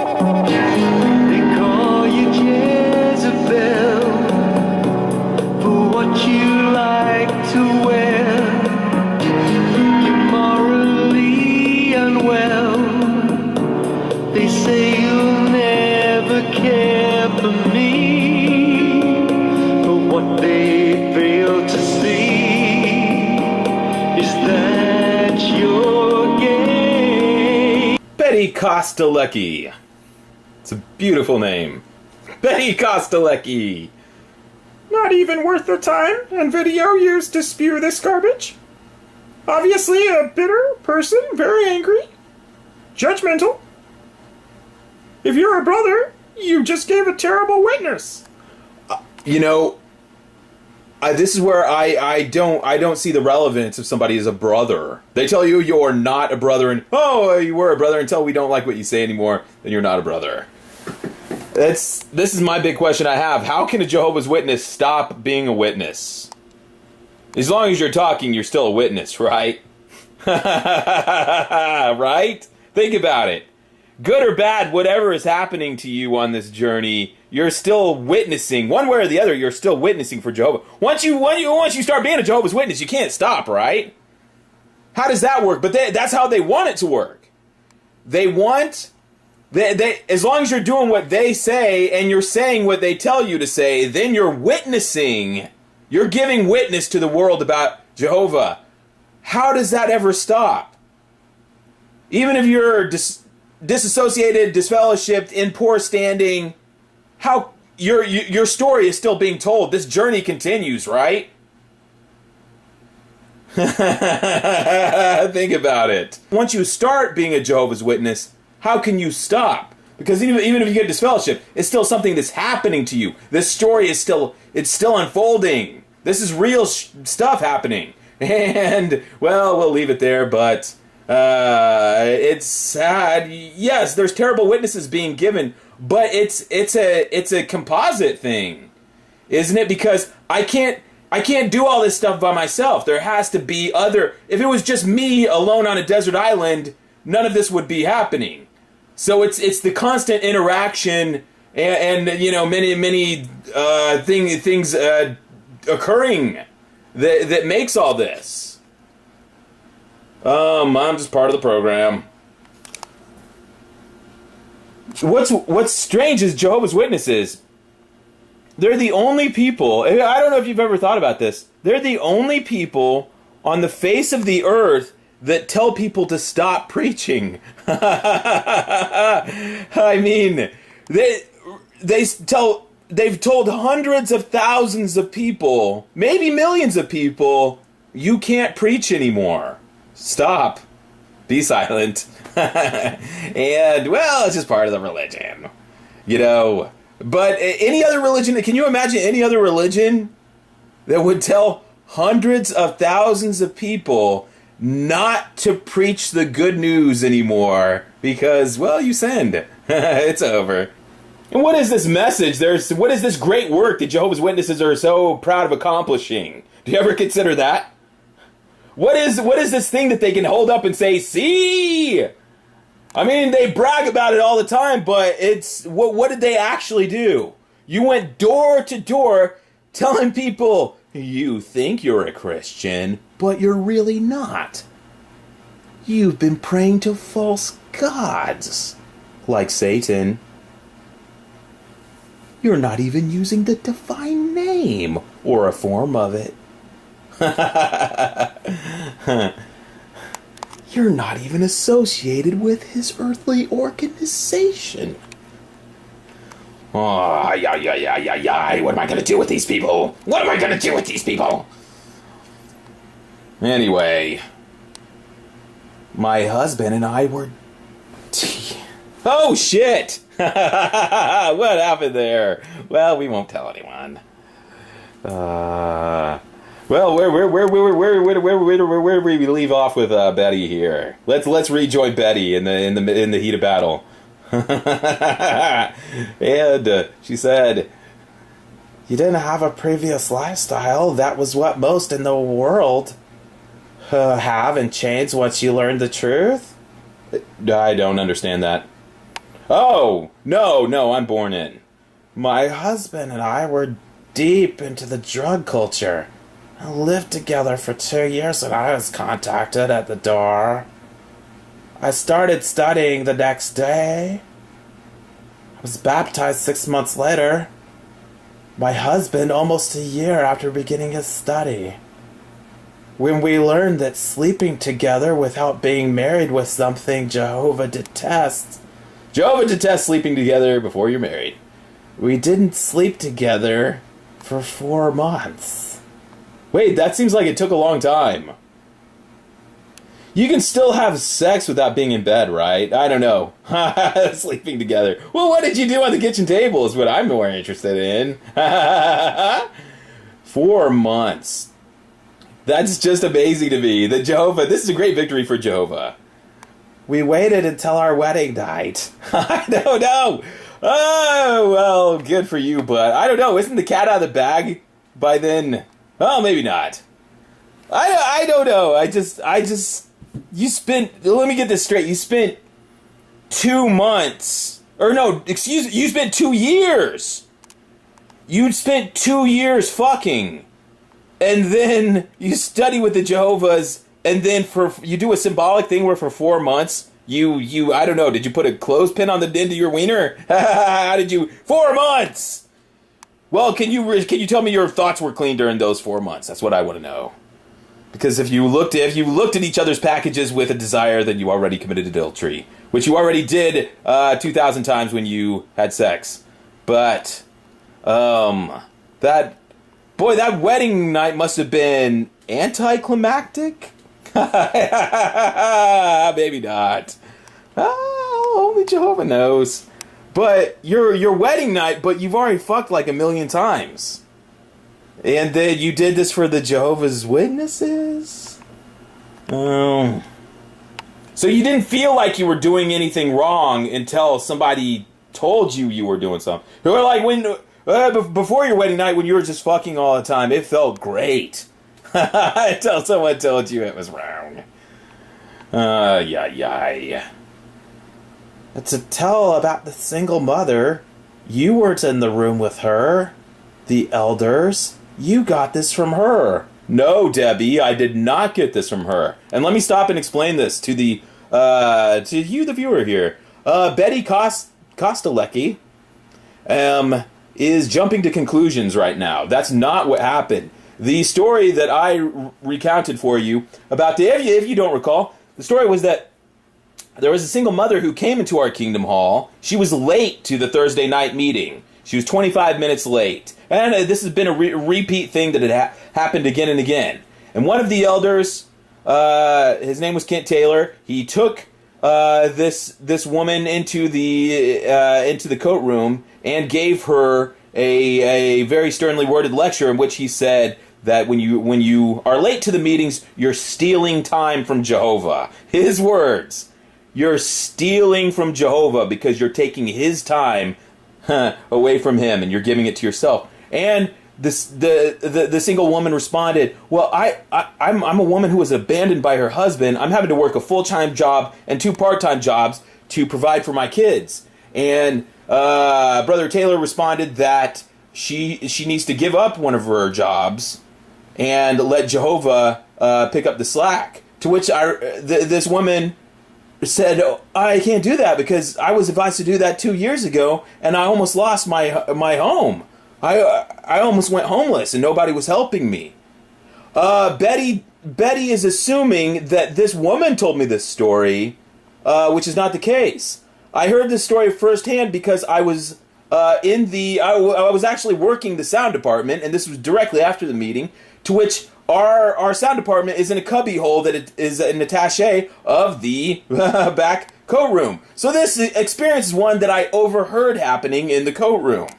They call you Jezebel for what you like to wear. You're morally unwell. They say you'll never care for me, but what they fail to see is that you're gay. Betty Kostelecki. It's a beautiful name. Betty Kostelecki. Not even worth the time and video used to spew this garbage. Obviously a bitter person, very angry, judgmental. If you're a brother, you just gave a terrible witness. You know, this is where I don't see the relevance of somebody as a brother. They tell you you're not a brother, and oh, you were a brother until we don't like what you say anymore, then you're not a brother. This is my big question I have. How can a Jehovah's Witness stop being a witness? As long as you're talking, you're still a witness, right? Right? Think about it. Good or bad, whatever is happening to you on this journey, you're still witnessing. One way or the other, you're still witnessing for Jehovah. Once you start being a Jehovah's Witness, you can't stop, right? How does that work? But that's how they want it to work. They as long as you're doing what they say and you're saying what they tell you to say, then you're witnessing. You're giving witness to the world about Jehovah. How does that ever stop? Even if you're disassociated, disfellowshipped, in poor standing, how your story is still being told. This journey continues, right? Think about it. Once you start being a Jehovah's Witness, how can you stop? Because even if you get disfellowship, it's still something that's happening to you. This story is still unfolding. This is real stuff happening. And, well, we'll leave it there, but it's sad. Yes, there's terrible witnesses being given, but it's a composite thing, isn't it? Because I can't do all this stuff by myself. There has to be other. If it was just me alone on a desert island, none of this would be happening. So it's the constant interaction and you know, many things occurring that makes all this. I'm just part of the program. What's strange is Jehovah's Witnesses. They're the only people, I don't know if you've ever thought about this, they're the only people on the face of the earth that tell people to stop preaching. I mean, they've told hundreds of thousands of people, maybe millions of people, you can't preach anymore. Stop. Be silent. And, well, it's just part of the religion. You know, but any other religion, can you imagine any other religion that would tell hundreds of thousands of people not to preach the good news anymore because, well, you sinned. It's over. And what is this message? What is this great work that Jehovah's Witnesses are so proud of accomplishing? Do you ever consider that? What is this thing that they can hold up and say, see? I mean, they brag about it all the time, but it's what did they actually do? You went door to door telling people, you think you're a Christian, but you're really not. You've been praying to false gods, like Satan. You're not even using the divine name or a form of it. You're not even associated with his earthly organization. Oh, yeah. What am I going to do with these people? What am I going to do with these people? Anyway, my husband and I were... Oh, shit! What happened there? Well, we won't tell anyone. Well, where do we leave off with Betty here? Let's rejoin Betty in the heat of battle. And she said, "You didn't have a previous lifestyle. That was what most in the world have, and changed once you learned the truth." I don't understand that. Oh, no, I'm born in. My husband and I were deep into the drug culture. I lived together for 2 years when I was contacted at the door. I started studying the next day. I was baptized 6 months later. My husband almost a year after beginning his study. When we learned that sleeping together without being married was something Jehovah detests. Jehovah detests sleeping together before you're married. We didn't sleep together for 4 months. Wait, that seems like it took a long time. You can still have sex without being in bed, right? I don't know. Sleeping together. Well, what did you do on the kitchen table is what I'm more interested in. 4 months. That's just amazing to me. That Jehovah, this is a great victory for Jehovah. We waited until our wedding night. I don't know. Oh, well, good for you, but I don't know. Isn't the cat out of the bag by then? Oh, maybe not. I don't know. You spent, let me get this straight. You spent 2 months, or no, excuse, you spent 2 years. You spent 2 years fucking. And then you study with the Jehovah's, and then you do a symbolic thing where for 4 months, you I don't know, did you put a clothespin on the end of your wiener? How did you, 4 months! Well, can you tell me your thoughts were clean during those 4 months? That's what I want to know. Because if you looked at each other's packages with a desire, then you already committed adultery, which you already did 2,000 times when you had sex. But that wedding night must have been anticlimactic. Maybe not. Only Jehovah knows. But your wedding night, but you've already fucked like 1,000,000 times. And then you did this for the Jehovah's Witnesses? Oh. So you didn't feel like you were doing anything wrong until somebody told you were doing something. Or like when before your wedding night when you were just fucking all the time, it felt great. Until someone told you it was wrong. Yeah. To tell about the single mother, you weren't in the room with her. The elders, you got this from her. No, Debbie, I did not get this from her. And let me stop and explain this to you, the viewer here. Betty Kostelecki is jumping to conclusions right now. That's not what happened. The story that I recounted for you about if you don't recall, the story was that there was a single mother who came into our Kingdom Hall. She was late to the Thursday night meeting. She was 25 minutes late. And this has been a repeat thing that had happened again and again. And one of the elders, his name was Kent Taylor, he took this woman into the coat room and gave her a very sternly worded lecture in which he said that when you are late to the meetings, you're stealing time from Jehovah. His words. You're stealing from Jehovah because you're taking his time away from him and you're giving it to yourself. And the single woman responded, well, I'm a woman who was abandoned by her husband. I'm having to work a full-time job and 2 part-time jobs to provide for my kids. And Brother Taylor responded that she needs to give up one of her jobs and let Jehovah pick up the slack. To which this woman said, oh, I can't do that because I was advised to do that 2 years ago, and I almost lost my home. I almost went homeless, and nobody was helping me. Betty is assuming that this woman told me this story, which is not the case. I heard this story firsthand because I was I was actually working the sound department, and this was directly after the meeting, to which our sound department is in a cubby hole that it is an attaché of the back coat room. So this experience is one that I overheard happening in the coat room.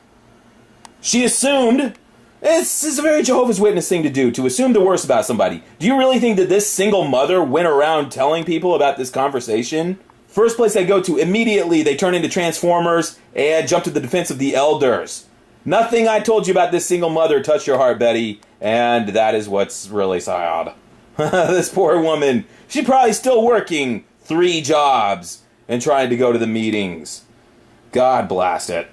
She assumed, this is a very Jehovah's Witness thing to do, to assume the worst about somebody. Do you really think that this single mother went around telling people about this conversation? First place they go to, immediately they turn into Transformers and jump to the defense of the elders. Nothing I told you about this single mother touched your heart, Betty, and that is what's really sad. This poor woman, she's probably still working 3 jobs and trying to go to the meetings. God blast it.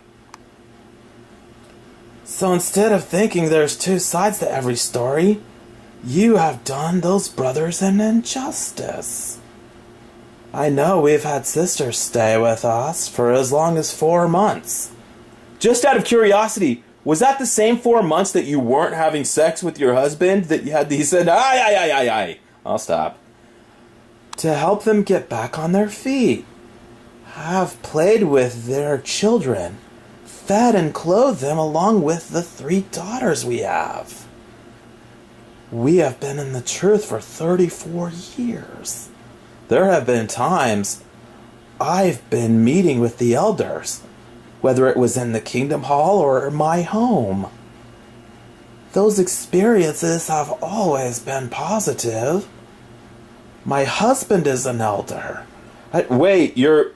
So instead of thinking there's two sides to every story, you have done those brothers an injustice. I know we've had sisters stay with us for as long as 4 months. Just out of curiosity, was that the same 4 months that you weren't having sex with your husband? That you had these... I'll stop. To help them get back on their feet. Have played with their children. Fed and clothed them along with the 3 daughters we have. We have been in the truth for 34 years. There have been times I've been meeting with the elders, whether it was in the Kingdom Hall or my home. Those experiences have always been positive. My husband is an elder. Wait, you're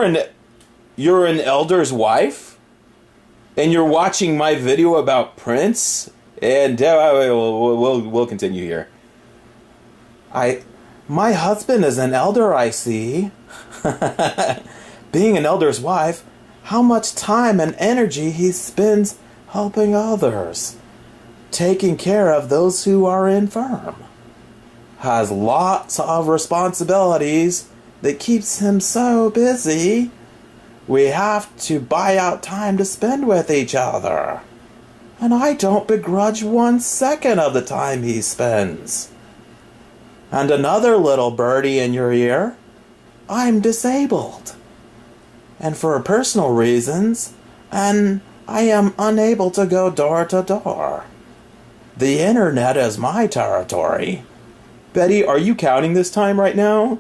an elder's wife? And you're watching my video about Prince? And we'll continue here. My husband is an elder, I see. Being an elder's wife, how much time and energy he spends helping others, taking care of those who are infirm. Has lots of responsibilities that keeps him so busy. We have to buy out time to spend with each other. And I don't begrudge 1 second of the time he spends. And another little birdie in your ear, I'm disabled. And for personal reasons, and I am unable to go door to door. The internet is my territory. Betty, are you counting this time right now?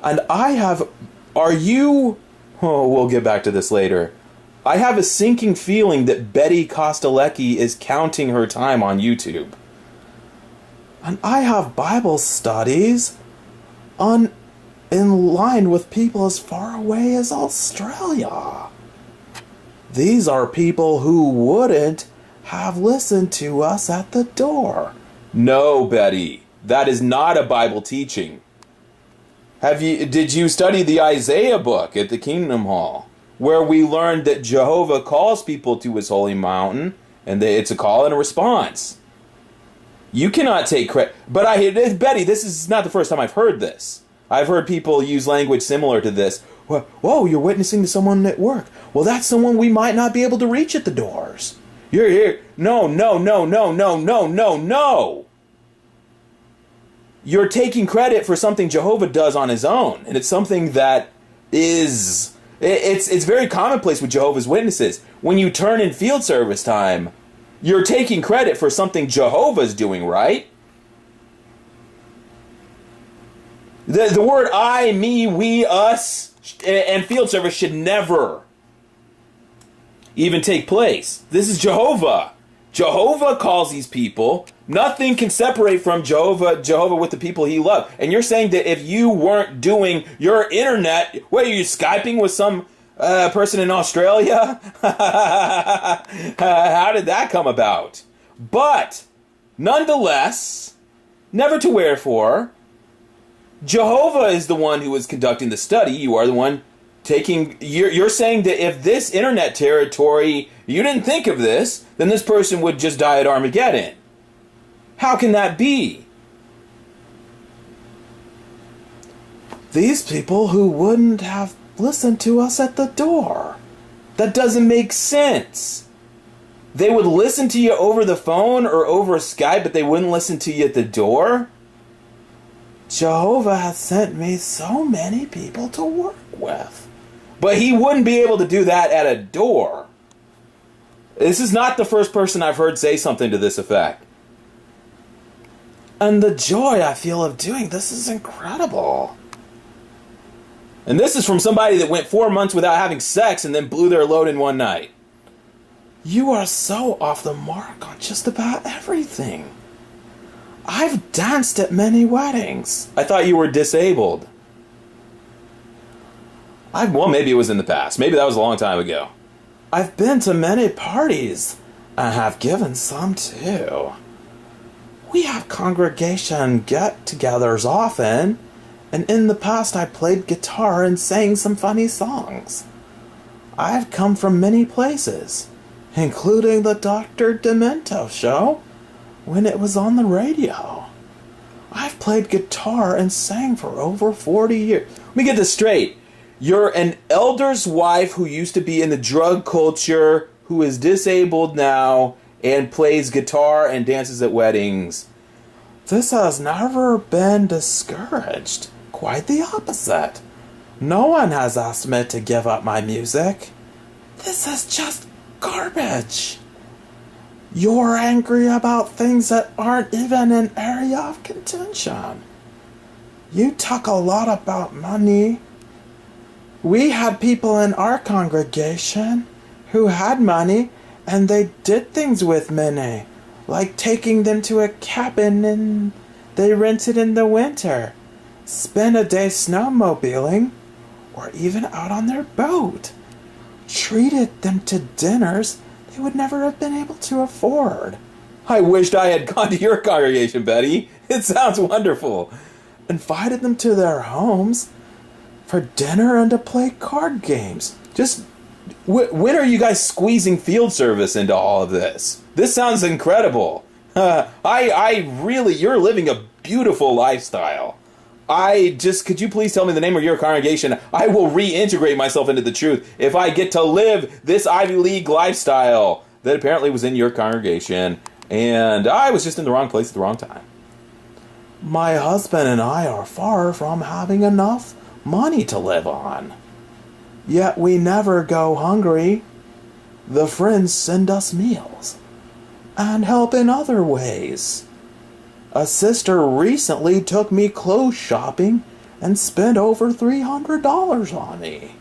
And we'll get back to this later. I have a sinking feeling that Betty Kostelecki is counting her time on YouTube. And I have Bible studies in line with people as far away as Australia. These are people who wouldn't have listened to us at the door. No, Betty, that is not a Bible teaching. Did you study the Isaiah book at the Kingdom Hall, where we learned that Jehovah calls people to his holy mountain, and it's a call and a response? You cannot take credit. But Betty, this is not the first time I've heard this. I've heard people use language similar to this. Whoa, you're witnessing to someone at work. Well, that's someone we might not be able to reach at the doors. You're here. No. You're taking credit for something Jehovah does on his own. And it's something that is... It's very commonplace with Jehovah's Witnesses. When you turn in field service time, you're taking credit for something Jehovah's doing, right? The word I, me, we, us, and field service should never even take place. This is Jehovah. Jehovah calls these people. Nothing can separate from Jehovah with the people he loved. And you're saying that if you weren't doing your internet, are you Skyping with some person in Australia? How did that come about? But, nonetheless, never to wherefore, Jehovah is the one who is conducting the study. You are the one taking... You're saying that if this internet territory, you didn't think of this, then this person would just die at Armageddon. How can that be? These people who wouldn't have listened to us at the door. That doesn't make sense. They would listen to you over the phone or over Skype, but they wouldn't listen to you at the door? Jehovah has sent me so many people to work with. But he wouldn't be able to do that at a door. This is not the first person I've heard say something to this effect. And the joy I feel of doing this is incredible. And this is from somebody that went 4 months without having sex and then blew their load in one night. You are so off the mark on just about everything. I've danced at many weddings. I thought you were disabled. Well, maybe it was in the past. Maybe that was a long time ago. I've been to many parties and have given some too. We have congregation get-togethers often, and in the past I played guitar and sang some funny songs. I've come from many places, including the Dr. Demento show when it was on the radio. I've played guitar and sang for over 40 years. Let me get this straight. You're an elder's wife who used to be in the drug culture, who is disabled now, and plays guitar and dances at weddings. This has never been discouraged. Quite the opposite. No one has asked me to give up my music. This is just garbage. You're angry about things that aren't even an area of contention. You talk a lot about money. We had people in our congregation who had money and they did things with money, like taking them to a cabin and they rented in the winter, spend a day snowmobiling, or even out on their boat. Treated them to dinners they would never have been able to afford. I wished I had gone to your congregation, Betty. It sounds wonderful. Invited them to their homes for dinner and to play card games. Just, when are you guys squeezing field service into all of this? This sounds incredible. You're living a beautiful lifestyle. Could you please tell me the name of your congregation? I will reintegrate myself into the truth if I get to live this Ivy League lifestyle that apparently was in your congregation, and I was just in the wrong place at the wrong time. My husband and I are far from having enough money to live on. Yet we never go hungry. The friends send us meals and help in other ways. A sister recently took me clothes shopping and spent over $300 on me.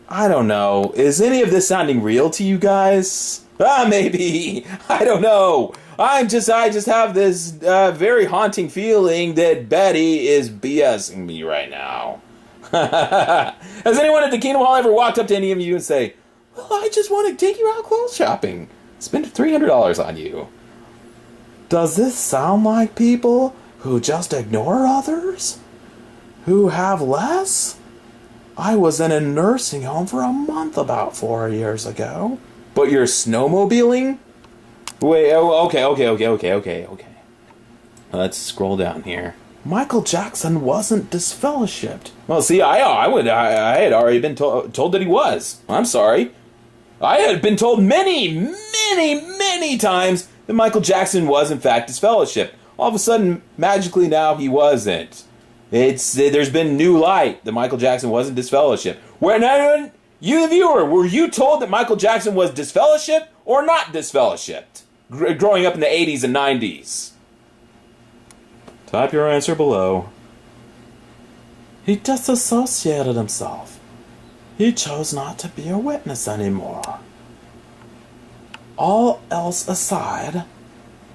I don't know, is any of this sounding real to you guys? Maybe. I don't know. I just have this very haunting feeling that Betty is BSing me right now. Has anyone at the Kingdom Hall ever walked up to any of you and say, well, I just want to take you out clothes shopping. Spend $300 on you. Does this sound like people who just ignore others? Who have less? I was in a nursing home for a month about 4 years ago. But you're snowmobiling? Wait, okay. Let's scroll down here. Michael Jackson wasn't disfellowshipped. Well, see, I had already been told that he was. I'm sorry. I had been told many times that Michael Jackson was, in fact, disfellowshipped. All of a sudden, magically now, he wasn't. There's been new light that Michael Jackson wasn't disfellowshipped. You, the viewer, were you told that Michael Jackson was disfellowshipped or not disfellowshipped? Growing up in the 80s and 90s. Type your answer below. He disassociated himself. He chose not to be a witness anymore. All else aside,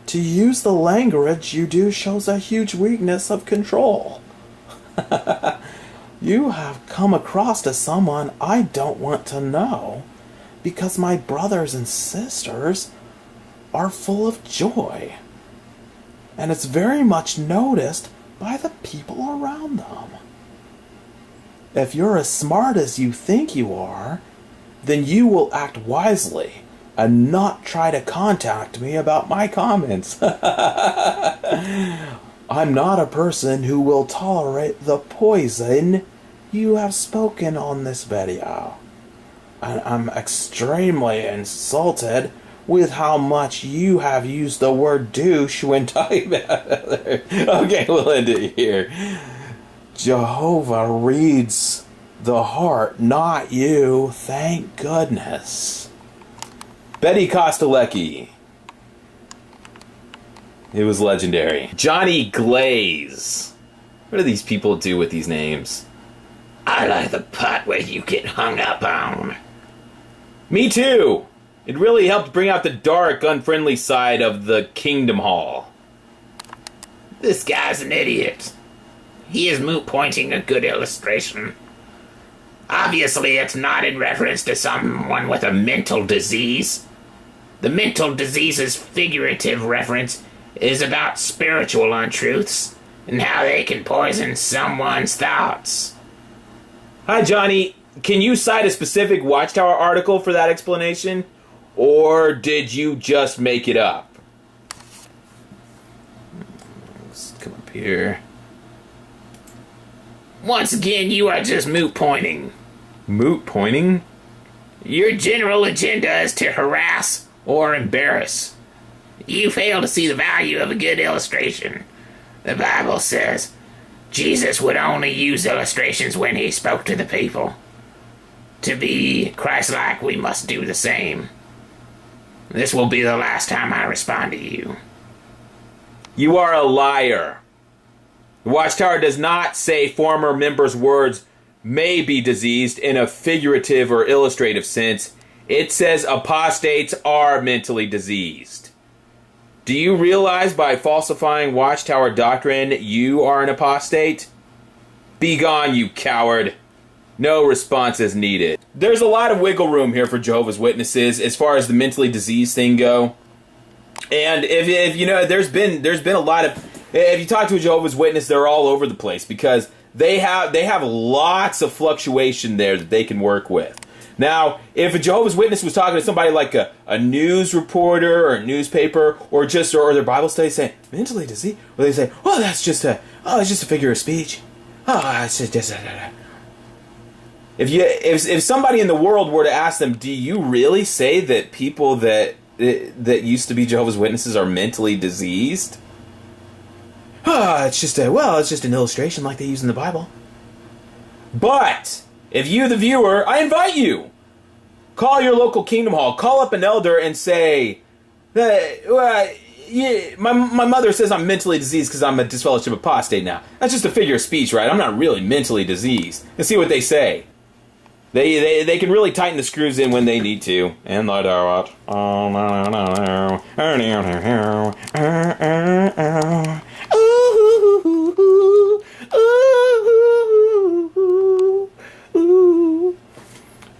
to use the language you do shows a huge weakness of control. You have come across as someone I don't want to know because my brothers and sisters are full of joy. And it's very much noticed by the people around them. If you're as smart as you think you are, then you will act wisely and not try to contact me about my comments. I'm not a person who will tolerate the poison you have spoken on this video. And I'm extremely insulted with how much you have used the word douche when talking about others. Okay, we'll end it here. Jehovah reads the heart, not you. Thank goodness. Betty Kostelecki. It was legendary. Johnny Glaze. What do these people do with these names? I like the part where you get hung up on. Me too. It really helped bring out the dark, unfriendly side of the Kingdom Hall. This guy's an idiot. He is moot pointing a good illustration. Obviously, it's not in reference to someone with a mental disease. The mental disease's figurative reference is about spiritual untruths and how they can poison someone's thoughts. Hi, Johnny. can you cite a specific Watchtower article for that explanation? Or did you just make it up? Let's come up here. Once again, you are just moot pointing. Moot pointing? Your general agenda is to harass or embarrass. You fail to see the value of a good illustration. The Bible says Jesus would only use illustrations when he spoke to the people. To be Christ-like, we must do the same. This will be the last time I respond to you. You are a liar. The Watchtower does not say former members' words may be diseased in a figurative or illustrative sense. It says apostates are mentally diseased. Do you realize by falsifying Watchtower doctrine you are an apostate? Begone, you coward. No response is needed. There's a lot of wiggle room here for Jehovah's Witnesses as far as the mentally diseased thing go. And if you know, there's been a lot of, if you talk to a Jehovah's Witness, they're all over the place because they have lots of fluctuation there that they can work with. Now, if a Jehovah's Witness was talking to somebody like a news reporter or a newspaper or their Bible study saying mentally diseased, or they say, "Oh, it's just a figure of speech." Oh, it's just If somebody in the world were to ask them, do you really say that people that used to be Jehovah's Witnesses are mentally diseased? It's just an illustration like they use in the Bible. But if you, the viewer, I invite you, call your local Kingdom Hall, call up an elder and say, my mother says I'm mentally diseased because I'm a disfellowship apostate now. That's just a figure of speech, right? I'm not really mentally diseased. And see what they say. They can really tighten the screws in when they need to. And they do it.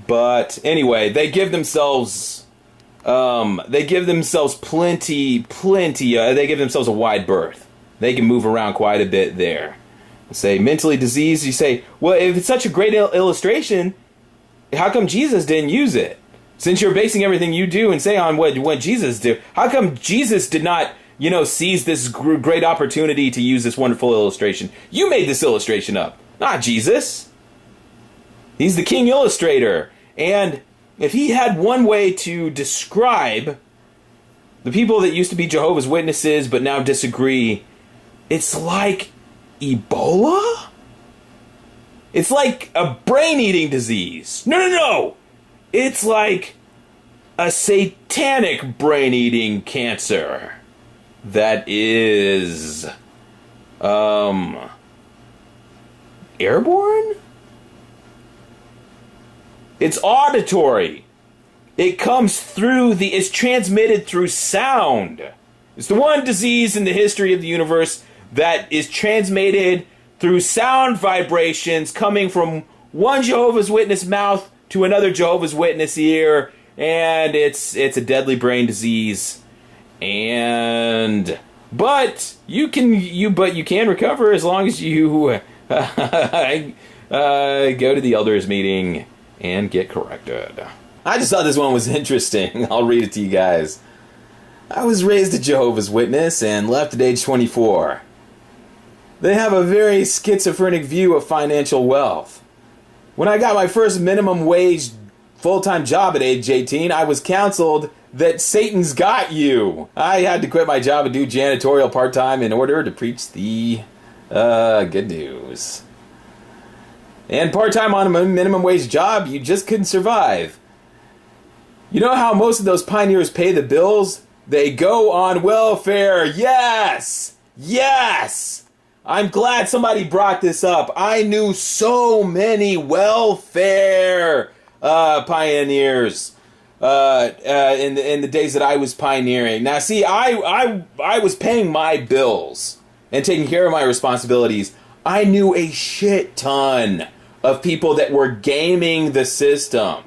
But anyway, they give themselves plenty, they give themselves a wide berth. They can move around quite a bit there. Say mentally diseased, you say, well, if it's such a great illustration, how come Jesus didn't use it? Since you're basing everything you do and say on what Jesus did, how come Jesus did not, seize this great opportunity to use this wonderful illustration? You made this illustration up, not Jesus. He's the king illustrator. And if he had one way to describe the people that used to be Jehovah's Witnesses but now disagree, it's like Ebola? It's like a brain-eating disease. No. It's like a satanic brain-eating cancer that is airborne? It's auditory. It comes through it's transmitted through sound. It's the one disease in the history of the universe that is transmitted through sound vibrations coming from one Jehovah's Witness mouth to another Jehovah's Witness ear, and it's a deadly brain disease. But you can recover as long as you go to the elders meeting and get corrected. I just thought this one was interesting. I'll read it to you guys. I was raised a Jehovah's Witness and left at age 24. They have a very schizophrenic view of financial wealth. When I got my first minimum wage full-time job at age 18, I was counseled that Satan's got you. I had to quit my job and do janitorial part-time in order to preach the good news. And part-time on a minimum wage job, you just couldn't survive. You know how most of those pioneers pay the bills? They go on welfare. Yes! I'm glad somebody brought this up. I knew so many welfare pioneers in the days that I was pioneering. Now, see, I was paying my bills and taking care of my responsibilities. I knew a shit ton of people that were gaming the system,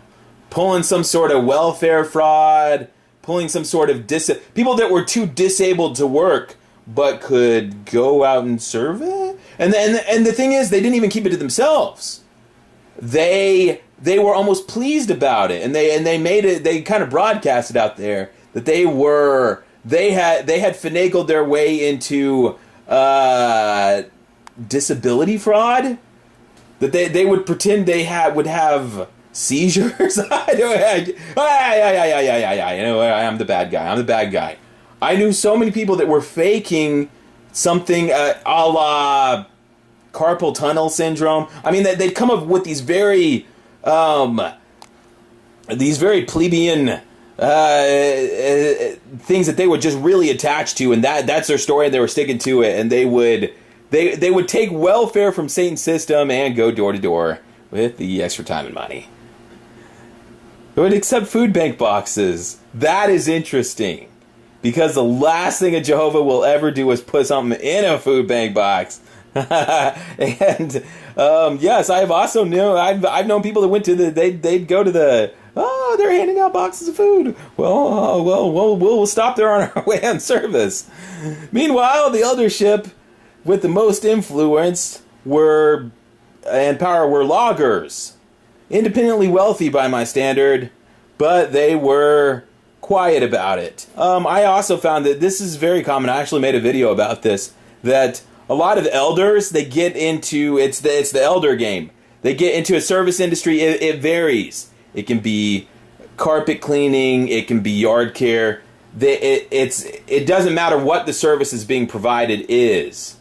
pulling some sort of welfare fraud, pulling some sort of people that were too disabled to work but could go out and serve it. And the thing is, they didn't even keep it to themselves. They they were almost pleased about it, and they made it. They kind of broadcasted out there that they had finagled their way into disability fraud. That they would pretend they would have seizures. I'm the bad guy. I knew so many people that were faking something a la carpal tunnel syndrome. I mean, they'd come up with these very plebeian things that they would just really attach to, and that's their story, and they were sticking to it, and they would take welfare from Satan's system and go door to door with the extra time and money. They would accept food bank boxes. That is interesting, because the last thing a Jehovah will ever do is put something in a food bank box. And yes, I've also I've known people that went to they'd go to they're handing out boxes of food. We'll stop there on our way on service. Meanwhile, the eldership with the most influence and power were loggers, independently wealthy by my standard, but they were quiet about it. I also found that this is very common. I actually made a video about this, that a lot of elders, they get into, it's the elder game. They get into a service industry. It varies. It can be carpet cleaning. It can be yard care. It doesn't matter what the service is being provided is.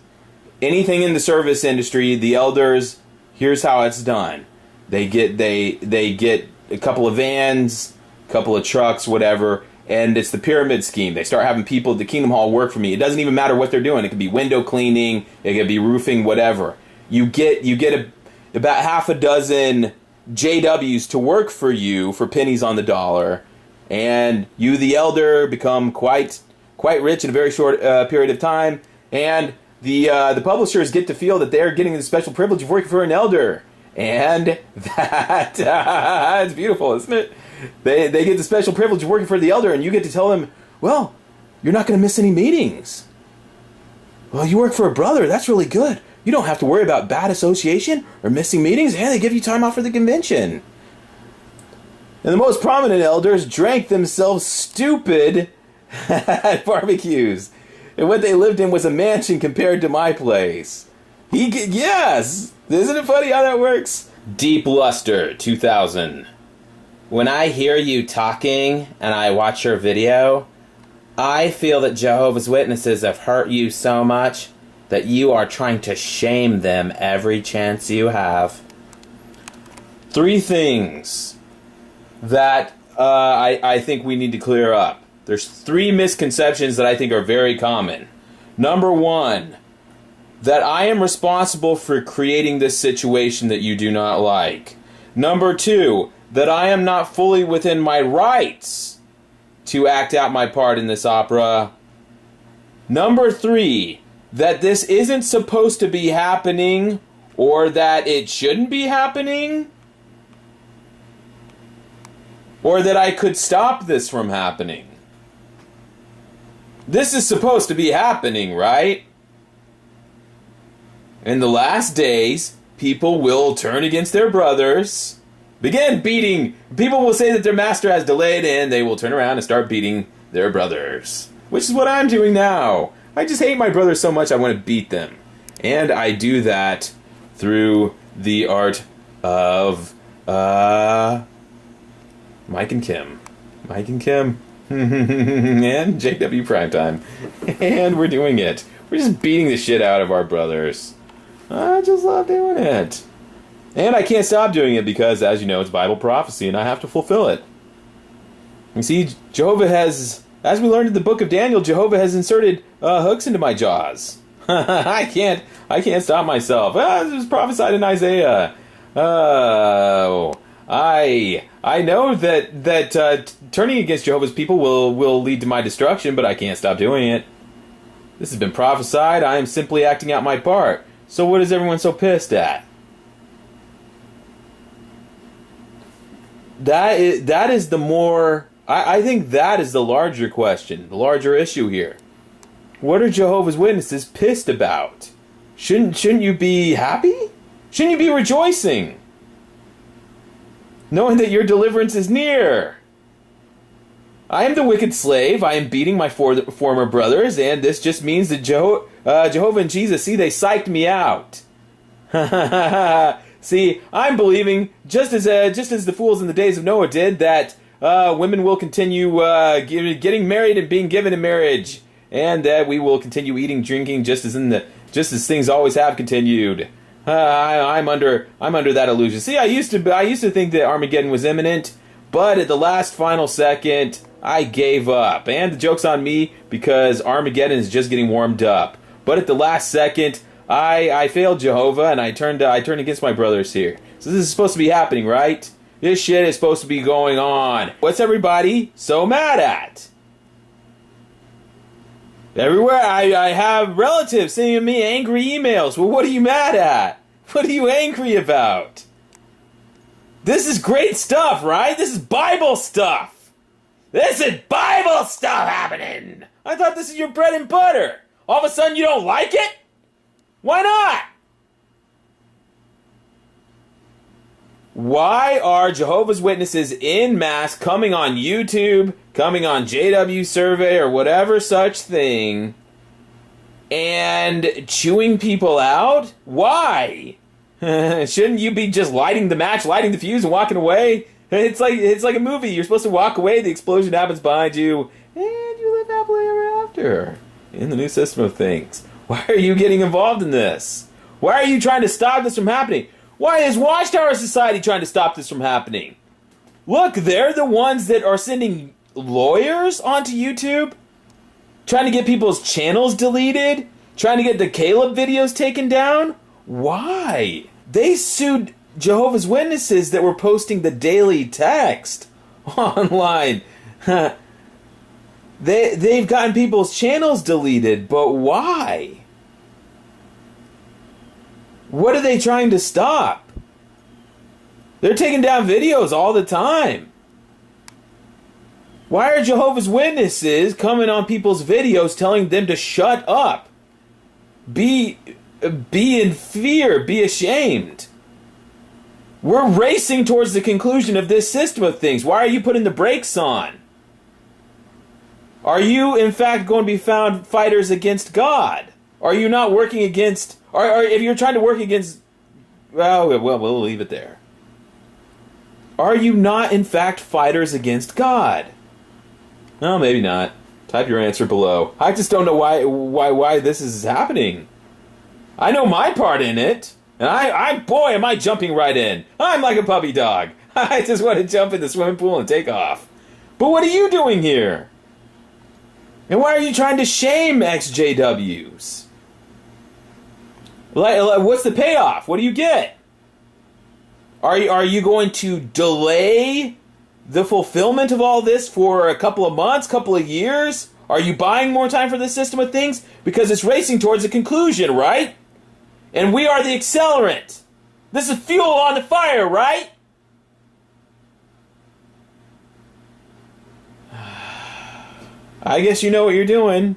Anything in the service industry, the elders, here's how it's done. They get a couple of vans, a couple of trucks, whatever, and it's the pyramid scheme. They start having people at the Kingdom Hall work for me. It doesn't even matter what they're doing. It could be window cleaning, it could be roofing, whatever. You get about half a dozen JWs to work for you for pennies on the dollar, and you, the elder, become quite rich in a very short period of time, and the publishers get to feel that they're getting the special privilege of working for an elder, and that it's beautiful, isn't it? They get the special privilege of working for the elder, and you get to tell them, well, you're not going to miss any meetings. Well, you work for a brother. That's really good. You don't have to worry about bad association or missing meetings, and they give you time off for the convention. And the most prominent elders drank themselves stupid at barbecues. And what they lived in was a mansion compared to my place. Yes! Isn't it funny how that works? Deep Luster, 2000. When I hear you talking and I watch your video, I feel that Jehovah's Witnesses have hurt you so much that you are trying to shame them every chance you have. 3 things that I think we need to clear up. There's 3 misconceptions that I think are very common. Number 1, that I am responsible for creating this situation that you do not like. Number 2, that I am not fully within my rights to act out my part in this opera. Number 3, that this isn't supposed to be happening, or that it shouldn't be happening, or that I could stop this from happening. This is supposed to be happening, right? In the last days, people will turn against their brothers, begin beating. People will say that their master has delayed, and they will turn around and start beating their brothers, which is what I'm doing now. I just hate my brothers so much I want to beat them. And I do that through the art of Mike and Kim. Mike and Kim. And JW Primetime. And we're doing it. We're just beating the shit out of our brothers. I just love doing it. And I can't stop doing it because, as you know, it's Bible prophecy and I have to fulfill it. You see, Jehovah has, as we learned in the book of Daniel, Jehovah has inserted hooks into my jaws. I can't stop myself. This was prophesied in Isaiah. I know that turning against Jehovah's people will lead to my destruction, but I can't stop doing it. This has been prophesied. I am simply acting out my part. So what is everyone so pissed at? That is the more... I think that is the larger question, the larger issue here. What are Jehovah's Witnesses pissed about? Shouldn't you be happy? Shouldn't you be rejoicing? knowing that your deliverance is near. I am the wicked slave. I am beating my former brothers, and this just means that Jehovah and Jesus, see, they psyched me out. See, I'm believing, just as the fools in the days of Noah did, that women will continue getting married and being given in marriage, and that we will continue eating, drinking, just as things always have continued. I'm under that illusion. See, I used to think that Armageddon was imminent, but at the last final second, I gave up. And the joke's on me because Armageddon is just getting warmed up. But at the last second, I failed Jehovah and I turned against my brothers here. So this is supposed to be happening, right? This shit is supposed to be going on. What's everybody so mad at? Everywhere I have relatives sending me angry emails. Well, what are you mad at? What are you angry about? This is great stuff, right? This is Bible stuff. This is Bible stuff happening. I thought this is your bread and butter. All of a sudden you don't like it? Why not? Why are Jehovah's Witnesses en masse coming on YouTube, coming on JW Survey or whatever such thing, and chewing people out? Why? Shouldn't you be just lighting the match, lighting the fuse, and walking away? It's like a movie. You're supposed to walk away, the explosion happens behind you, and you live happily ever after in the new system of things. Why are you getting involved in this? Why are you trying to stop this from happening? Why is Watchtower Society trying to stop this from happening? Look, they're the ones that are sending lawyers onto YouTube, trying to get people's channels deleted, trying to get the Caleb videos taken down. Why? They sued Jehovah's Witnesses that were posting the daily text online. They've gotten people's channels deleted, but why? What are they trying to stop? They're taking down videos all the time. Why are Jehovah's Witnesses coming on people's videos telling them to shut up? Be in fear, be ashamed. We're racing towards the conclusion of this system of things. Why are you putting the brakes on? Are you, in fact, going to be found fighters against God? Are you not working against... Or if you're trying to work against... Well, we'll leave it there. Are you not, in fact, fighters against God? No, maybe not. Type your answer below. I just don't know why this is happening. I know my part in it. And boy, am I jumping right in. I'm like a puppy dog. I just want to jump in the swimming pool and take off. But what are you doing here? And why are you trying to shame ExJWs? What's the payoff? What do you get? Are you going to delay the fulfillment of all this for a couple of months, couple of years? Are you buying more time for this system of things? Because it's racing towards a conclusion, right? And we are the accelerant. This is fuel on the fire, right? I guess you know what you're doing.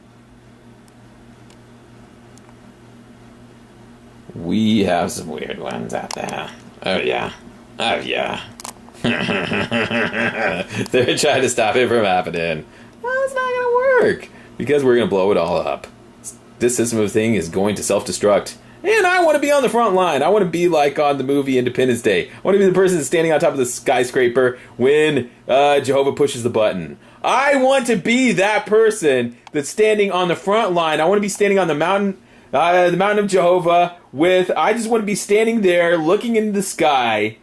We have some weird ones out there. Oh, yeah. Oh, yeah. They're trying to stop it from happening. Well, it's not going to work. Because we're going to blow it all up. This system of thing is going to self-destruct. And I want to be on the front line. I want to be like on the movie Independence Day. I want to be the person that's standing on top of the skyscraper when Jehovah pushes the button. I want to be that person that's standing on the front line. I want to be standing on the mountain of Jehovah I just want to be standing there looking into the sky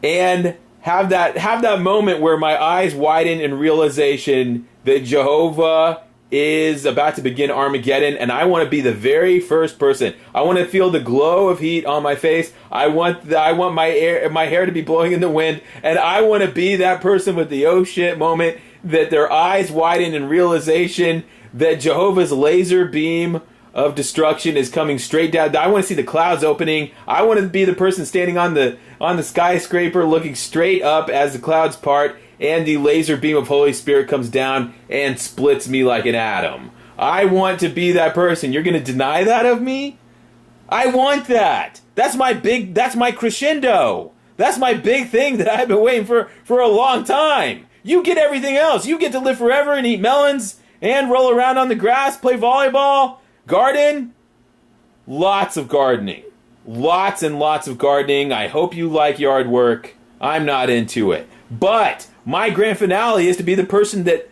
and have that moment where my eyes widen in realization that Jehovah is about to begin Armageddon, and I want to be the very first person. I want to feel the glow of heat on my face. I want my hair to be blowing in the wind, and I want to be that person with the oh shit moment, that their eyes widen in realization that Jehovah's laser beam of destruction is coming straight down. I want to see the clouds opening. I want to be the person standing on the skyscraper looking straight up as the clouds part, and the laser beam of Holy Spirit comes down and splits me like an atom. I want to be that person. You're going to deny that of me? I want that. That's my crescendo. That's my big thing that I've been waiting for a long time. You get everything else. You get to live forever and eat melons and roll around on the grass, play volleyball, garden. Lots of gardening. Lots and lots of gardening. I hope you like yard work. I'm not into it. But my grand finale is to be the person that...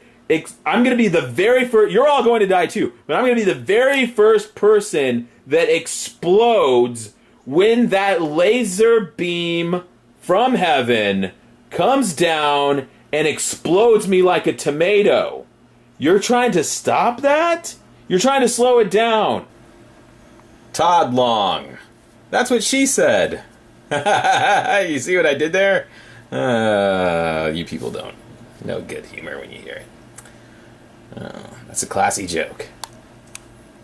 I'm going to be the very first... You're all going to die too. But I'm going to be the very first person that explodes when that laser beam from heaven comes down and explodes me like a tomato. You're trying to stop that? You're trying to slow it down. Todd Long. That's what she said. You see what I did there? You people don't know good humor when you hear it. Oh, that's a classy joke.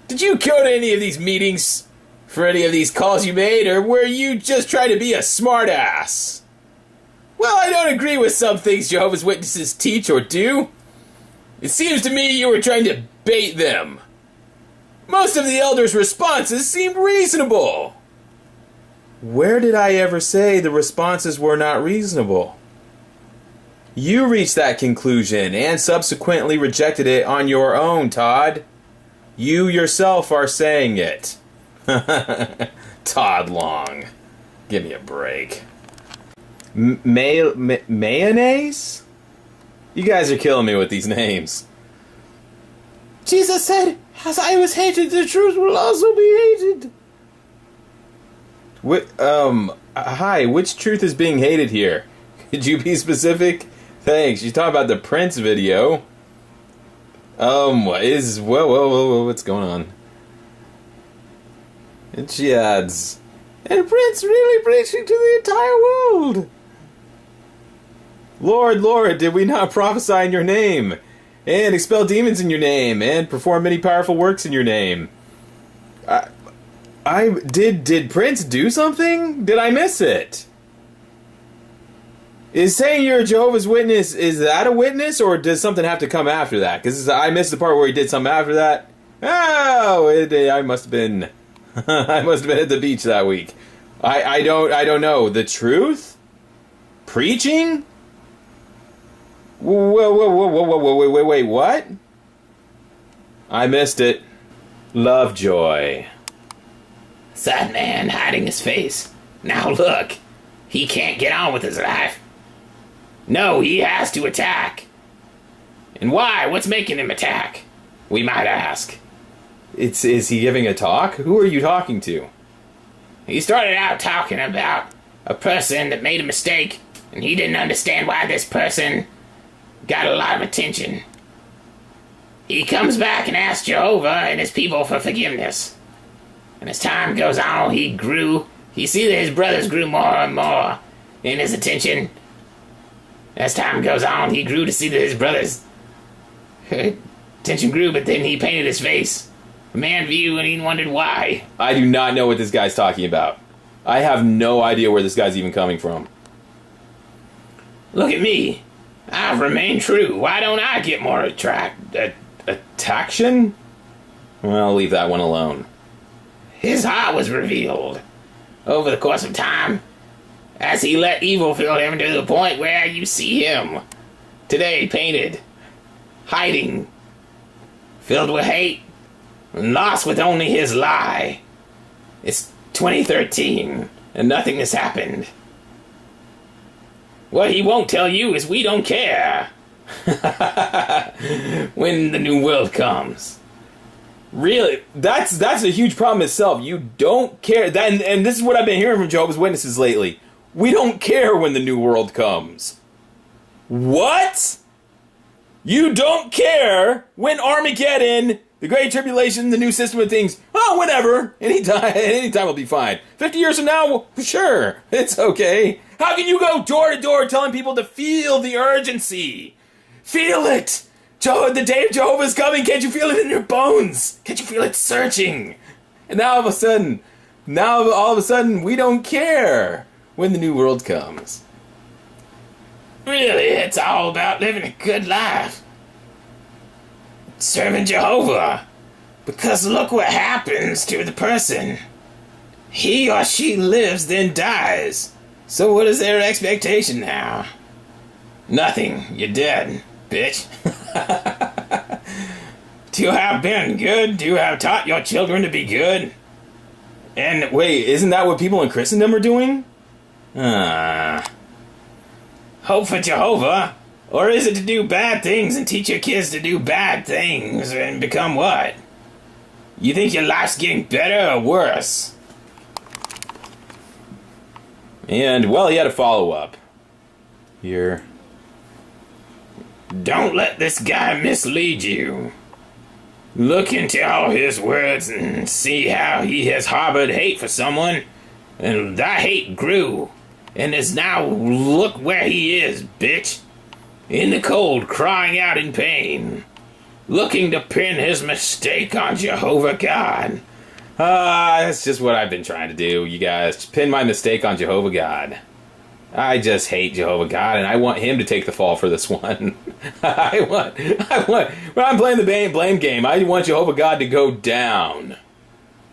Did you go to any of these meetings for any of these calls you made, or were you just trying to be a smartass? Well, I don't agree with some things Jehovah's Witnesses teach or do. It seems to me you were trying to bait them. Most of the elders' responses seemed reasonable. Where did I ever say the responses were not reasonable? You reached that conclusion and subsequently rejected it on your own, Todd. You yourself are saying it. Todd Long. Give me a break. Mayonnaise? You guys are killing me with these names. Jesus said, as I was hated, the truth will also be hated. Hi, which truth is being hated here? Could you be specific? Thanks. You're talking about the Prince video. What's going on? And she adds, and Prince really preaching to the entire world. Lord, did we not prophesy in your name, and expel demons in your name, and perform many powerful works in your name? Did Prince do something? Did I miss it? Is saying you're a Jehovah's Witness, is that a witness, or does something have to come after that? Because I missed the part where he did something after that. I must have been... I must have been at the beach that week. I don't know. The truth? Preaching? Wait, what? I missed it. Lovejoy. Sad man hiding his face. Now look, he can't get on with his life. No, he has to attack. And why? What's making him attack? We might ask. Is he giving a talk? Who are you talking to? He started out talking about a person that made a mistake, and he didn't understand why this person got a lot of attention. He comes back and asks Jehovah and his people for forgiveness. And as time goes on, he grew. He see that his brothers grew more and more in his attention. As time goes on, he grew to see that his brothers' attention grew, but then he painted his face a man view, and he wondered why. I do not know what this guy's talking about. I have no idea where this guy's even coming from. Look at me. I've remained true. Why don't I get more attraction? Well, I'll leave that one alone. His heart was revealed over the course of time as he let evil fill him to the point where you see him today painted, hiding, filled with hate, and lost with only his lie. It's 2013 and nothing has happened. What he won't tell you is we don't care when the new world comes. Really? That's a huge problem itself. You don't care. And this is what I've been hearing from Jehovah's Witnesses lately. We don't care when the new world comes. What? You don't care when Armageddon, the Great Tribulation, the new system of things. Oh, whatever. Anytime will be fine. 50 years from now, well, sure. It's okay. How can you go door to door telling people to feel the urgency? Feel it. The day of Jehovah's coming. Can't you feel it in your bones? Can't you feel it surging? And now all of a sudden, we don't care when the new world comes. Really, it's all about living a good life. Serving Jehovah. Because look what happens to the person. He or she lives, then dies. So what is their expectation now? Nothing. You're dead, bitch. You have been good. You have taught your children to be good. And wait, isn't that what people in Christendom are doing? Hope for Jehovah? Or is it to do bad things and teach your kids to do bad things and become what? You think your life's getting better or worse? And, well, he had a follow-up. Here. Don't let this guy mislead you. Look into all his words and see how he has harbored hate for someone, and that hate grew, and is now look where he is, bitch. In the cold, crying out in pain, looking to pin his mistake on Jehovah God. That's just what I've been trying to do, you guys. Just pin my mistake on Jehovah God. I just hate Jehovah God, and I want him to take the fall for this one. I want, when I'm playing the blame game, I want Jehovah God to go down.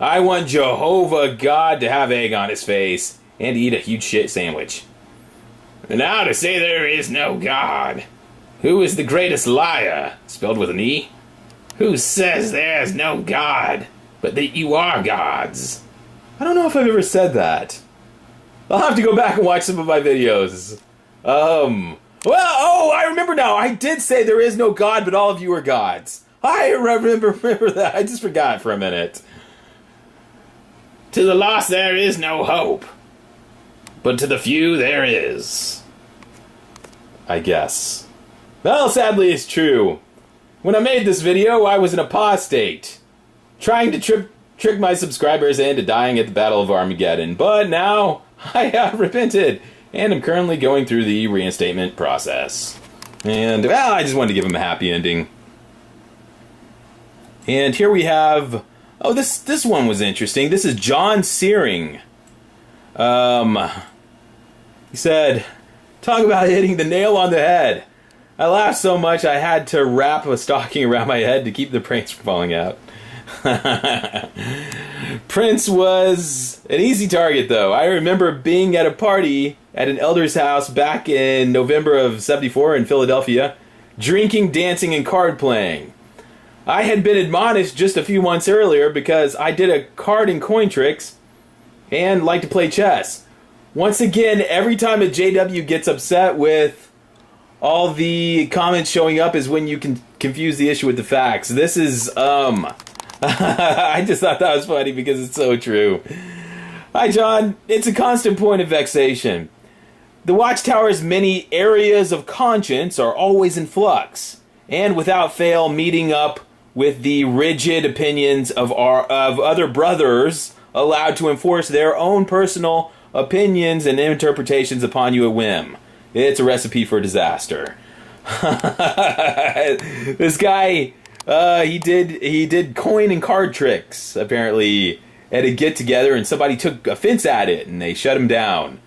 I want Jehovah God to have egg on his face and eat a huge shit sandwich. Now to say there is no God. Who is the greatest liar? Spelled with an E. Who says there is no God, but that you are gods? I don't know if I've ever said that. I'll have to go back and watch some of my videos. I remember now. I did say there is no God, but all of you are gods. I remember that. I just forgot for a minute. To the lost there is no hope, but to the few there is. I guess. Well, sadly it's true. When I made this video, I was an apostate, trying to trick my subscribers into dying at the Battle of Armageddon, but now I have repented, and I'm currently going through the reinstatement process. And, well, I just wanted to give him a happy ending. And here we have... Oh, this one was interesting. This is John Searing. He said, talk about hitting the nail on the head. I laughed so much I had to wrap a stocking around my head to keep the brains from falling out. Prince was an easy target, though. I remember being at a party at an elder's house back in November of '74 in Philadelphia, drinking, dancing, and card playing. I had been admonished just a few months earlier because I did a card and coin tricks and like to play chess. Once again, every time a JW gets upset with all the comments showing up is when you can confuse the issue with the facts. This is, I just thought that was funny because it's so true. Hi, John. It's a constant point of vexation. The Watchtower's many areas of conscience are always in flux, and without fail meeting up with the rigid opinions of other brothers allowed to enforce their own personal opinions and interpretations upon you at whim. It's a recipe for disaster. This guy, he did coin and card tricks, apparently, at a get-together, and somebody took offense at it, and they shut him down.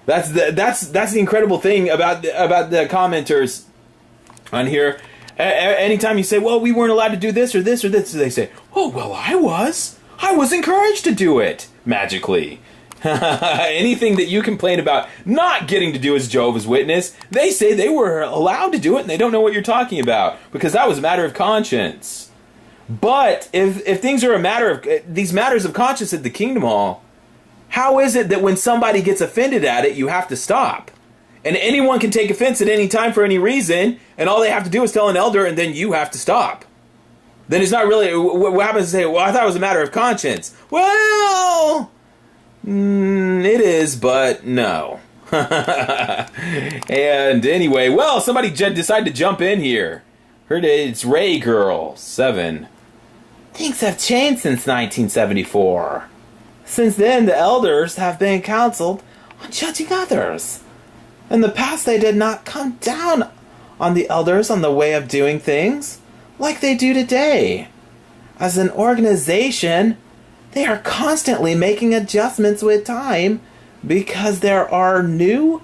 That's the incredible thing about the commenters on here. Anytime you say, well, we weren't allowed to do this or this or this, they say, oh, well, I was encouraged to do it, magically. Anything that you complain about not getting to do as Jehovah's Witness, they say they were allowed to do it and they don't know what you're talking about because that was a matter of conscience. But if things are a matter of these matters of conscience at the Kingdom Hall, how is it that when somebody gets offended at it, you have to stop? And anyone can take offense at any time for any reason, and all they have to do is tell an elder, and then you have to stop. Then it's not really... What happens to say, well, I thought it was a matter of conscience. Well... it is, but no. And anyway, well, somebody decided to jump in here. Heard it's Ray Girl 7. Things have changed since 1974. Since then, the elders have been counseled on judging others. In the past, they did not come down on the elders on the way of doing things like they do today. As an organization, they are constantly making adjustments with time because there are new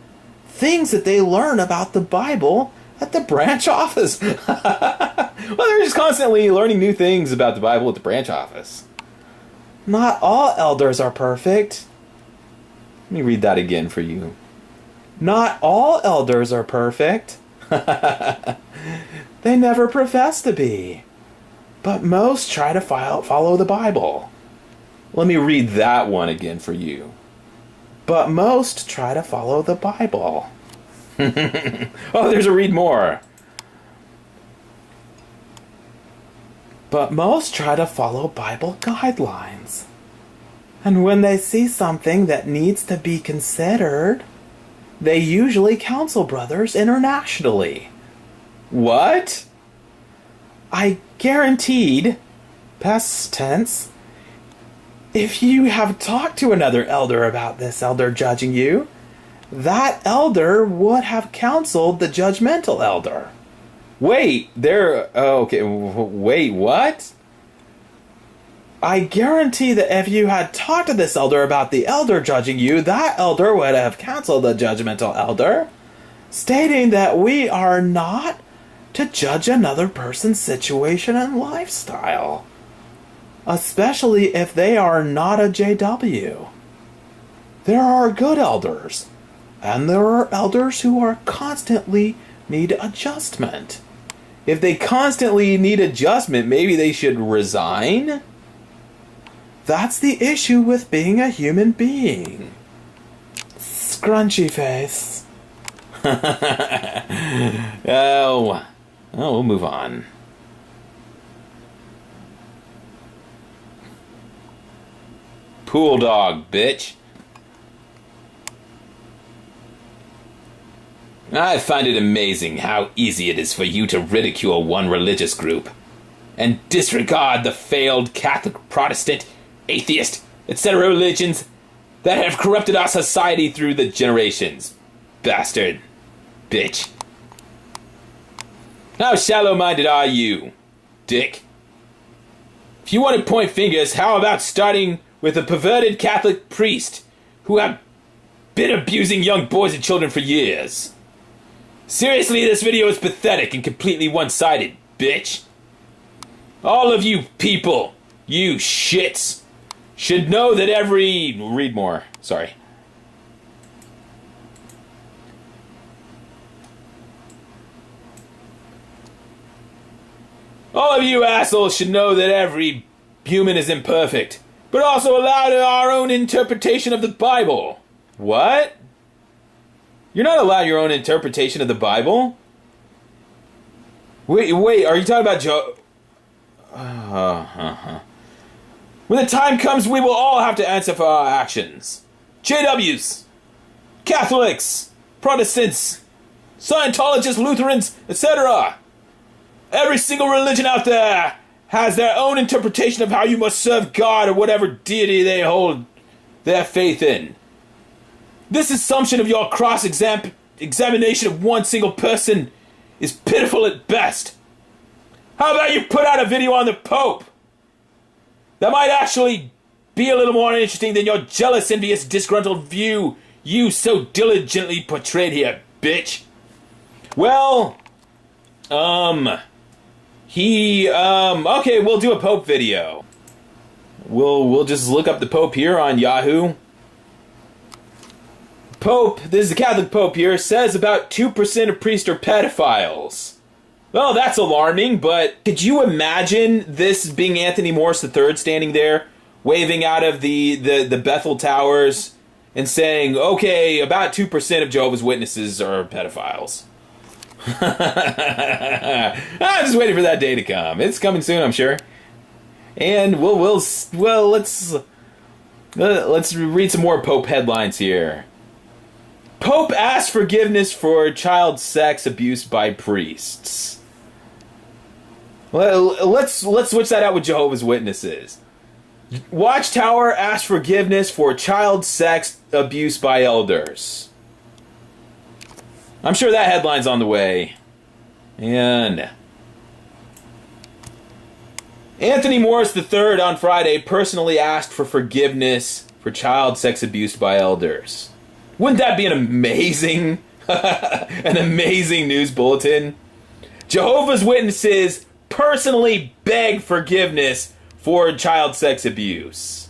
things that they learn about the Bible at the branch office. Well, they're just constantly learning new things about the Bible at the branch office. Not all elders are perfect. Let me read that again for you. Not all elders are perfect. They never profess to be. But most try to follow the Bible. Let me read that one again for you. But most try to follow the Bible. Oh, there's a read more. But most try to follow Bible guidelines. And when they see something that needs to be considered, they usually counsel brothers internationally. What? I guaranteed, past tense, if you have talked to another elder about this elder judging you, that elder would have counseled the judgmental elder. Wait, okay, wait, what? I guarantee that if you had talked to this elder about the elder judging you, that elder would have counseled the judgmental elder, stating that we are not to judge another person's situation and lifestyle, especially if they are not a JW. There are good elders, and there are elders who are constantly need adjustment. If they constantly need adjustment, maybe they should resign? That's the issue with being a human being. Scrunchy face. Oh, we'll move on. Pool dog, bitch. I find it amazing how easy it is for you to ridicule one religious group and disregard the failed Catholic, Protestant, atheist, etc. religions that have corrupted our society through the generations. Bastard. Bitch. How shallow-minded are you, dick? If you want to point fingers, how about starting with a perverted Catholic priest who have been abusing young boys and children for years? Seriously, this video is pathetic and completely one-sided, bitch. All of you people, you shits, should know that every... Read more, sorry. All of you assholes should know that every human is imperfect, but also allowed our own interpretation of the Bible. What? You're not allowed your own interpretation of the Bible? Wait, are you talking about When the time comes, we will all have to answer for our actions. JWs, Catholics, Protestants, Scientologists, Lutherans, etc. Every single religion out there has their own interpretation of how you must serve God or whatever deity they hold their faith in. This assumption of your cross-examination of one single person is pitiful at best. How about you put out a video on the Pope? That might actually be a little more interesting than your jealous, envious, disgruntled view you so diligently portrayed here, bitch. Well, okay, we'll do a Pope video. We'll just look up the Pope here on Yahoo. Pope, this is the Catholic Pope here, says about 2% of priests are pedophiles. Well, that's alarming, but could you imagine this being Anthony Morris III standing there, waving out of the Bethel Towers and saying, okay, about 2% of Jehovah's Witnesses are pedophiles. I'm just waiting for that day to come. It's coming soon, I'm sure. And let's read some more Pope headlines here. Pope asks forgiveness for child sex abuse by priests. Well, let's switch that out with Jehovah's Witnesses. Watchtower asks forgiveness for child sex abuse by elders. I'm sure that headline's on the way. And Anthony Morris III on Friday personally asked for forgiveness for child sex abuse by elders. Wouldn't that be an amazing news bulletin? Jehovah's Witnesses personally beg forgiveness for child sex abuse.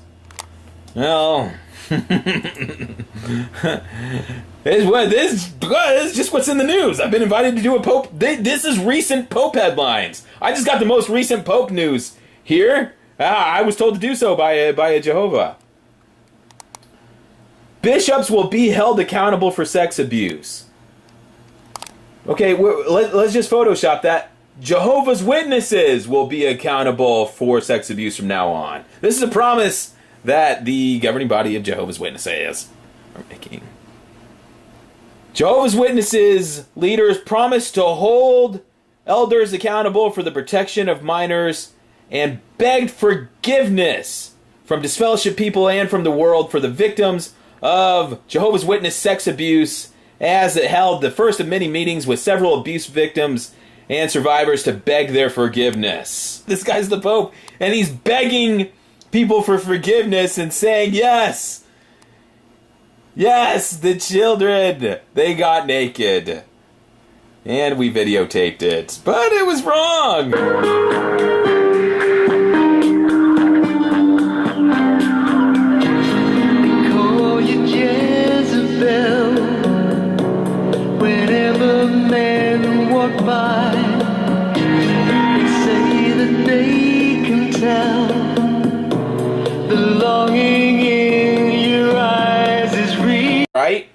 Well, This is just what's in the news. I've been invited to do a Pope. This is recent Pope headlines. I just got the most recent Pope news here. I was told to do so by a Jehovah. Bishops will be held accountable for sex abuse. Okay, let's just Photoshop that. Jehovah's Witnesses will be accountable for sex abuse from now on. This is a promise that the governing body of Jehovah's Witnesses are making. Jehovah's Witnesses leaders promise to hold elders accountable for the protection of minors and begged forgiveness from disfellowship people and from the world for the victims of Jehovah's Witness sex abuse, as it held the first of many meetings with several abuse victims and survivors to beg their forgiveness. This guy's the Pope, and he's begging people for forgiveness and saying, yes, the children, they got naked. And we videotaped it, but it was wrong. They call you Jezebel whenever men walk by. They say that they can tell the longing in your eyes is real. Right?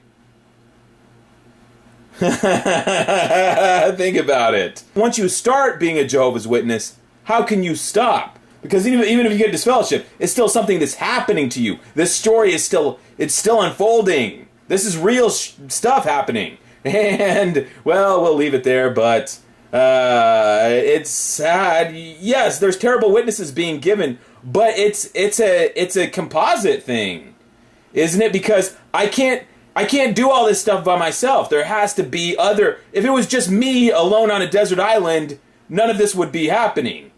Think about it. Once you start being a Jehovah's Witness, how can you stop? Because even if you get disfellowship, it's still something that's happening to you. This story is still unfolding. This is real stuff happening. And, well, we'll leave it there, but it's sad. Yes, there's terrible witnesses being given, but it's a composite thing, isn't it? Because I can't do all this stuff by myself. There has to be other. If it was just me alone on a desert island, none of this would be happening.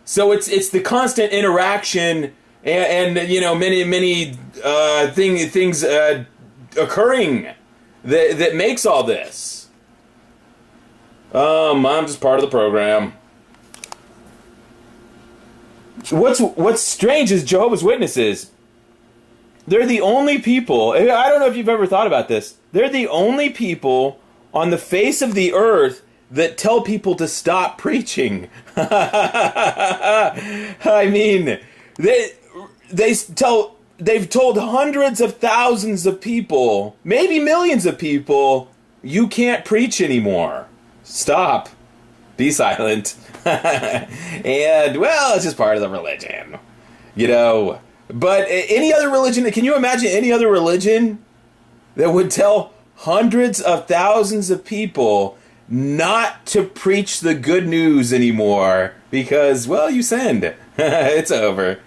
So it's the constant interaction and you know, many things occurring that makes all this. I'm just part of the program. What's strange is Jehovah's Witnesses. They're the only people, I don't know if you've ever thought about this, they're the only people on the face of the earth that tell people to stop preaching. I mean, they've told hundreds of thousands of people, maybe millions of people, you can't preach anymore. Stop. Be silent. And, well, it's just part of the religion. You know. But any other religion, can you imagine any other religion that would tell hundreds of thousands of people not to preach the good news anymore because, well, you sinned. It's over.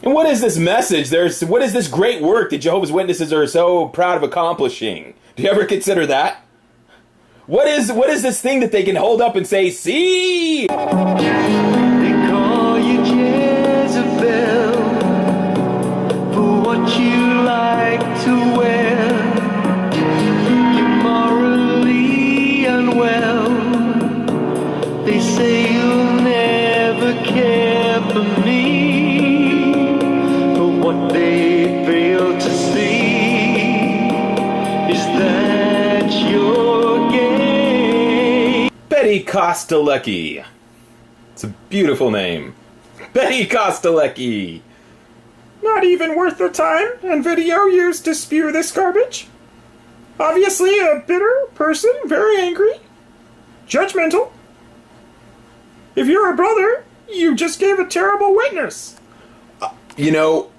And what is this message? What is this great work that Jehovah's Witnesses are so proud of accomplishing? Do you ever consider that? What is this thing that they can hold up and say, see? They call you Jezebel for what you like to wear. You're morally unwell. They say you'll never care for me, but what they fail to see is that you're gay. Betty Kostelecki. It's a beautiful name. Betty Kostelecki. Not even worth the time and video used to spew this garbage. Obviously a bitter person, very angry, judgmental. If you're a brother, you just gave a terrible witness. You know,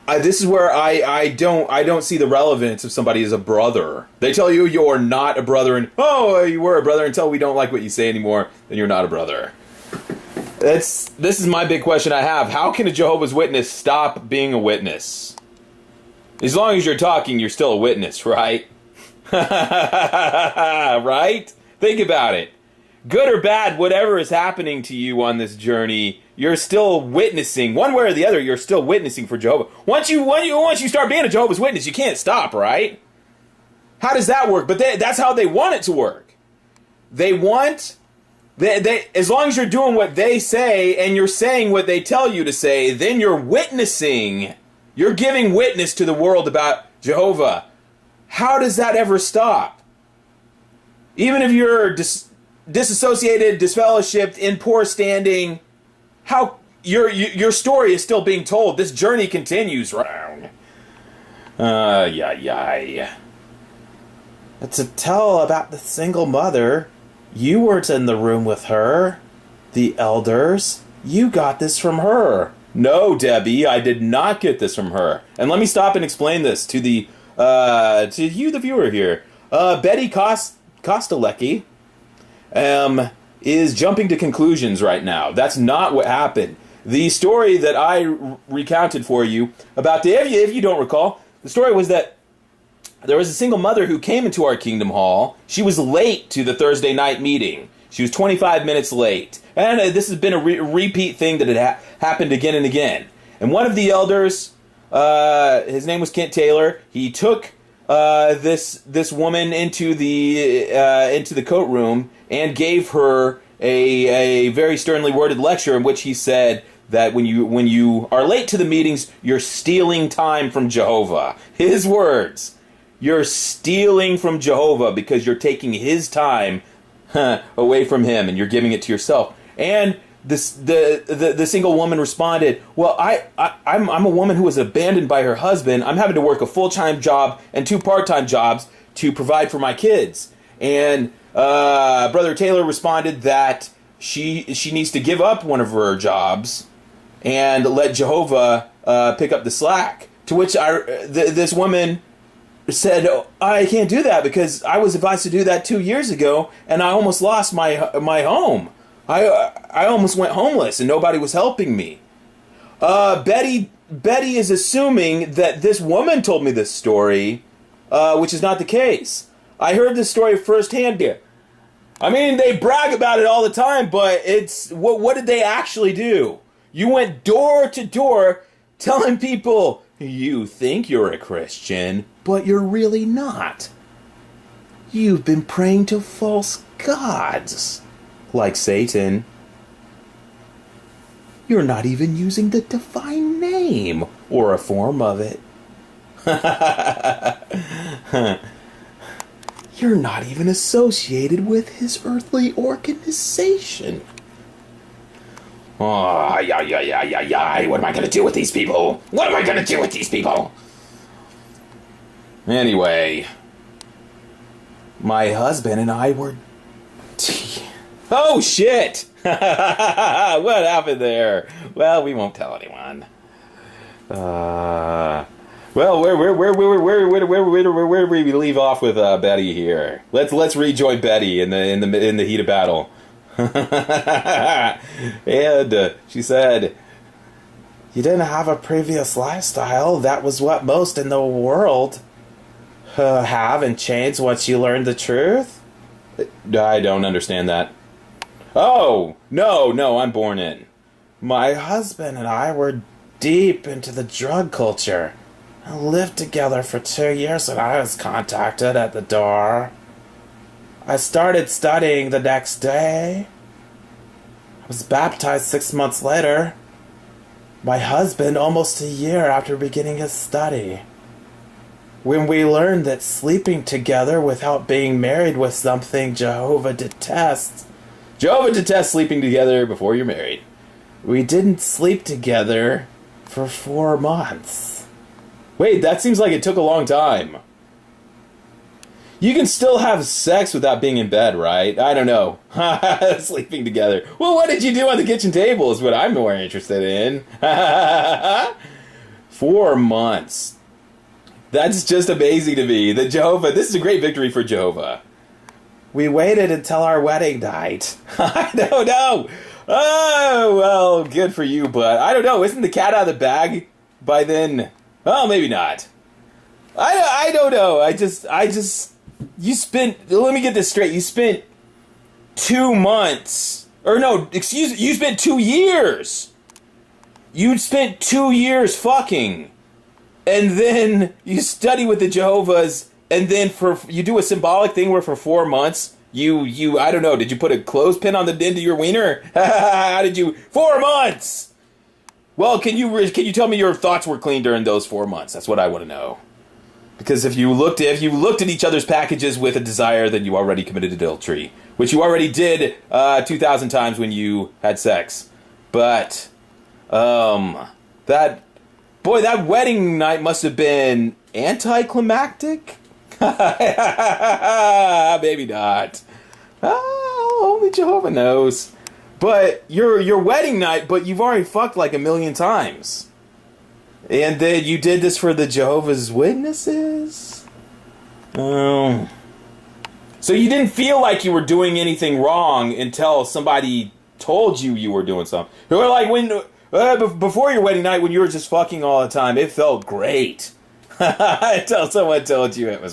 this is where I don't see the relevance if somebody is a brother. They tell you you're not a brother, and you were a brother until we don't like what you say anymore, then you're not a brother. This is my big question I have. How can a Jehovah's Witness stop being a witness? As long as you're talking, you're still a witness, right? Right? Think about it. Good or bad, whatever is happening to you on this journey, you're still witnessing. One way or the other, you're still witnessing for Jehovah. Once you start being a Jehovah's Witness, you can't stop, right? How does that work? But that's how they want it to work. They as long as you're doing what they say and you're saying what they tell you to say, then you're witnessing. You're giving witness to the world about Jehovah. how does that ever stop? Even if you're disassociated, disfellowshipped, in poor standing, how your story is still being told. This journey continues, right? Yeah. To tell about the single mother, you weren't in the room with her. The elders, you got this from her. No, Debbie, I did not get this from her. And let me stop and explain this to the to you, the viewer here. Betty Kostelecki is jumping to conclusions right now. That's not what happened. The story that I recounted for you about if you don't recall, the story was that there was a single mother who came into our Kingdom Hall. She was late to the Thursday night meeting. She was 25 minutes late. And this has been a repeat thing that had happened again and again. And one of the elders, his name was Kent Taylor, he took this woman into the coat room and gave her a very sternly worded lecture in which he said that when you are late to the meetings, you're stealing time from Jehovah. His words. You're stealing from Jehovah because you're taking his time away from him and you're giving it to yourself. And the single woman responded, well, I'm a woman who was abandoned by her husband. I'm having to work a full-time job and 2 part-time jobs to provide for my kids. And Brother Taylor responded that she needs to give up one of her jobs and let Jehovah pick up the slack. To which this woman said, oh, I can't do that because I was advised to do that 2 years ago, and I almost lost my home. I almost went homeless, and nobody was helping me. Betty is assuming that this woman told me this story, which is not the case. I heard this story firsthand here. I mean, they brag about it all the time, but it's what did they actually do? You went door to door telling people, you think you're a Christian, but you're really not. You've been praying to false gods, like Satan. You're not even using the divine name or a form of it. You're not even associated with his earthly organization. Oh, yeah. What am I going to do with these people? Anyway, my husband and I were... Oh, shit! What happened there? Well, we won't tell anyone. Well, where do we leave off with Betty here? Let's rejoin Betty in the heat of battle. And she said, you didn't have a previous lifestyle. That was what most in the world have, and changed once you learned the truth. I don't understand that. Oh, no, I'm born in. My husband and I were deep into the drug culture. I lived together for 2 years and I was contacted at the door. I started studying the next day. I was baptized 6 months later. My husband almost a year after beginning his study. When we learned that sleeping together without being married was something Jehovah detests. Jehovah detests sleeping together before you're married. We didn't sleep together for 4 months. Wait, that seems like it took a long time. You can still have sex without being in bed, right? I don't know. Sleeping together. Well, what did you do on the kitchen table is what I'm more interested in. 4 months. That's just amazing to me. That Jehovah, this is a great victory for Jehovah. We waited until our wedding night. I don't know. Oh, well, good for you, but I don't know. Isn't the cat out of the bag by then? Well, maybe not. I don't know. You spent, let me get this straight. You spent 2 months, or no, excuse, you spent 2 years. You spent 2 years fucking. And then you study with the Jehovah's, and then you do a symbolic thing where for 4 months, you I don't know, did you put a clothespin on the end of your wiener? How did you, 4 months? Well, can you tell me your thoughts were clean during those 4 months? That's what I want to know. Because if you looked at each other's packages with a desire, then you already committed adultery, which you already did 2,000 times when you had sex. But that wedding night must have been anticlimactic. Maybe not. Only Jehovah knows. But your wedding night, but you've already fucked like 1,000,000 times. And then you did this for the Jehovah's Witnesses? Oh. So you didn't feel like you were doing anything wrong until somebody told you were doing something. Or like when before your wedding night when you were just fucking all the time, it felt great. Until someone told you it was